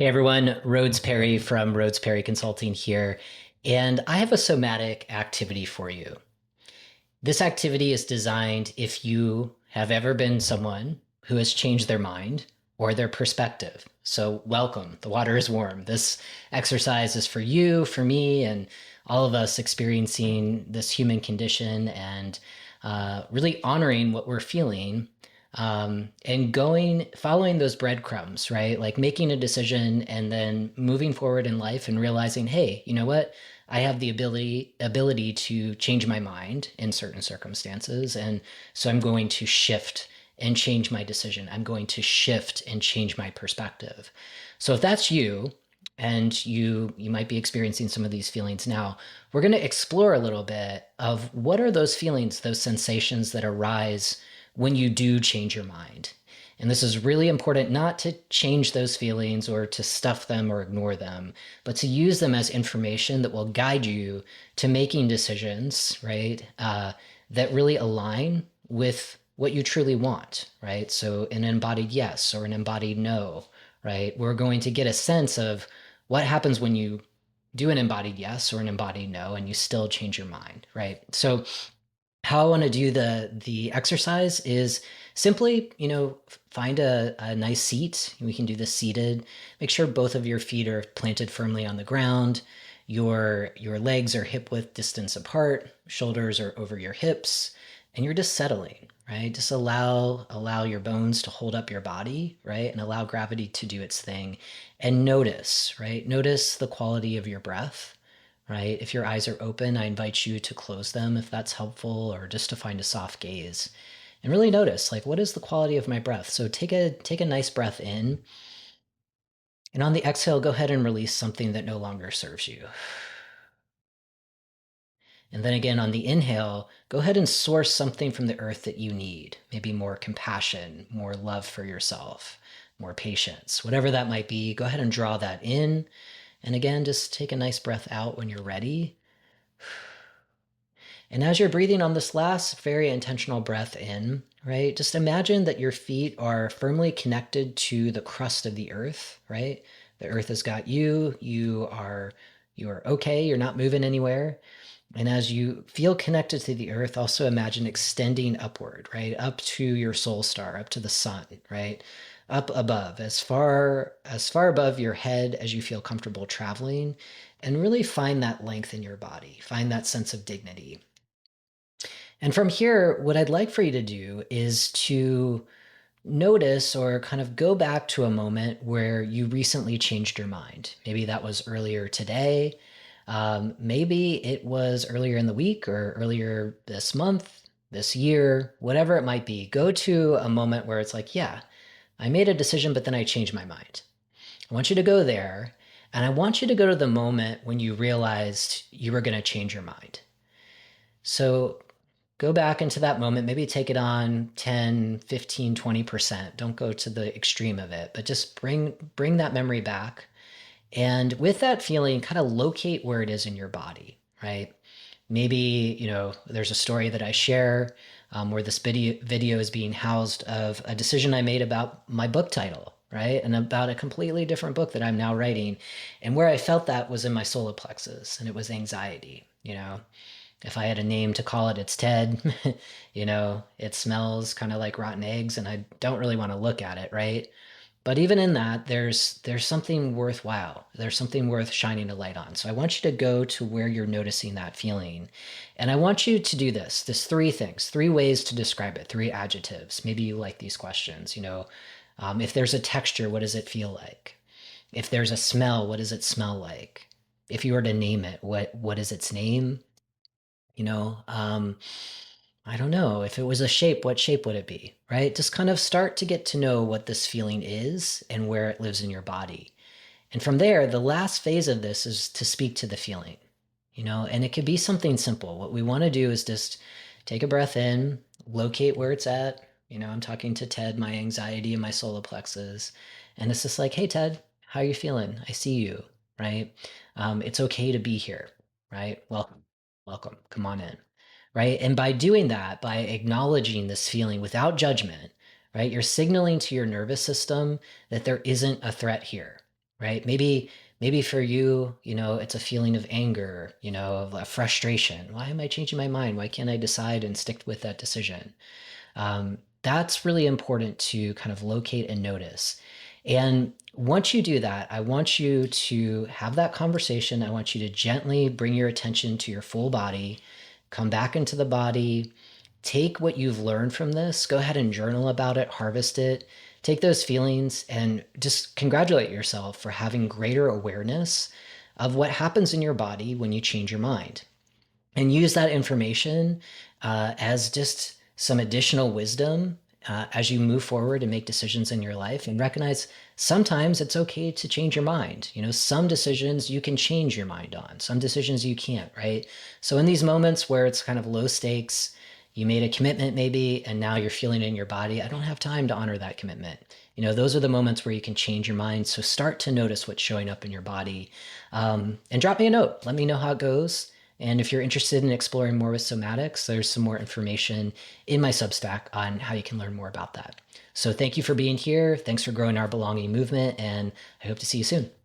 Hey everyone, Rhodes Perry from Rhodes Perry Consulting here, and I have a somatic activity for you. This activity is designed if you have ever been someone who has changed their mind or their perspective. So, welcome. The water is warm. This exercise is for you, for me, and all of us experiencing this human condition and really honoring what we're feeling and following those breadcrumbs, right? Like making a decision and then moving forward in life and realizing, hey, you know what? I have the ability to change my mind in certain circumstances, and so I'm going to shift and change my decision. I'm going to shift and change my perspective. So if that's you, and you might be experiencing some of these feelings now, we're going to explore a little bit of what are those feelings, those sensations that arise when you do change your mind. And this is really important, not to change those feelings or to stuff them or ignore them, but to use them as information that will guide you to making decisions, right? That really align with what you truly want, right? So an embodied yes or an embodied no, right? We're going to get a sense of what happens when you do an embodied yes or an embodied no and you still change your mind, right? So how I want to do the exercise is simply, find a nice seat. We can do this seated. Make sure both of your feet are planted firmly on the ground. Your legs are hip width distance apart. Shoulders are over your hips, and you're just settling, right? Just allow your bones to hold up your body, right? And allow gravity to do its thing. And notice, right? Notice the quality of your breath, right? If your eyes are open, I invite you to close them if that's helpful, or just to find a soft gaze and really notice, like, what is the quality of my breath? So take a nice breath in, and on the exhale, go ahead and release something that no longer serves you. And then again, on the inhale, go ahead and source something from the earth that you need. Maybe more compassion, more love for yourself, more patience, whatever that might be. Go ahead and draw that in. And again, just take a nice breath out when you're ready. And as you're breathing on this last very intentional breath in, right, just imagine that your feet are firmly connected to the crust of the earth, right? The earth has got you. You are okay. You're not moving anywhere. And as you feel connected to the earth, also imagine extending upward, right? Up to your soul star, up to the sun, right? Up above, as far above your head as you feel comfortable traveling, and really find that length in your body. Find that sense of dignity. And from here, what I'd like for you to do is to notice or kind of go back to a moment where you recently changed your mind. Maybe that was earlier today. Maybe it was earlier in the week or earlier this month, this year, whatever it might be. Go to a moment where it's like, yeah, I made a decision, but then I changed my mind. I want you to go there. And I want you to go to the moment when you realized you were going to change your mind. So go back into that moment, maybe take it on 10, 15, 20%. Don't go to the extreme of it, but just bring that memory back. And with that feeling, kind of locate where it is in your body, right? Maybe, there's a story that I share where this video is being housed of a decision I made about my book title, right? And about a completely different book that I'm now writing. And where I felt that was in my solar plexus, and it was anxiety. If I had a name to call it, it's Ted. It smells kind of like rotten eggs, and I don't really want to look at it, right? But even in that, there's something worthwhile. There's something worth shining a light on. So I want you to go to where you're noticing that feeling. And I want you to do this. There's three things, three ways to describe it, three adjectives. Maybe you like these questions. If there's a texture, what does it feel like? If there's a smell, what does it smell like? If you were to name it, what is its name? You know, um, I don't know. If it was a shape, what shape would it be? Right? Just kind of start to get to know what this feeling is and where it lives in your body. And from there, the last phase of this is to speak to the feeling, and it could be something simple. What we want to do is just take a breath in, locate where it's at. I'm talking to Ted, my anxiety and my solar plexus. And it's just like, hey, Ted, how are you feeling? I see you, right? It's okay to be here, right? Welcome, welcome, come on in, right? And by doing that, by acknowledging this feeling without judgment, right, you're signaling to your nervous system that there isn't a threat here, right? Maybe for you, it's a feeling of anger, of a frustration. Why am I changing my mind? Why can't I decide and stick with that decision? That's really important to kind of locate and notice. And once you do that, I want you to have that conversation. I want you to gently bring your attention to your full body, come back into the body, take what you've learned from this, go ahead and journal about it, harvest it, take those feelings, and just congratulate yourself for having greater awareness of what happens in your body when you change your mind, and use that information as just some additional wisdom as you move forward and make decisions in your life, and recognize sometimes it's okay to change your mind. Some decisions you can change your mind on, some decisions you can't, right? So in these moments where it's kind of low stakes, you made a commitment maybe, and now you're feeling it in your body, I don't have time to honor that commitment. Those are the moments where you can change your mind. So start to notice what's showing up in your body, and drop me a note. Let me know how it goes. And if you're interested in exploring more with somatics, there's some more information in my Substack on how you can learn more about that. So thank you for being here. Thanks for growing our belonging movement, and I hope to see you soon.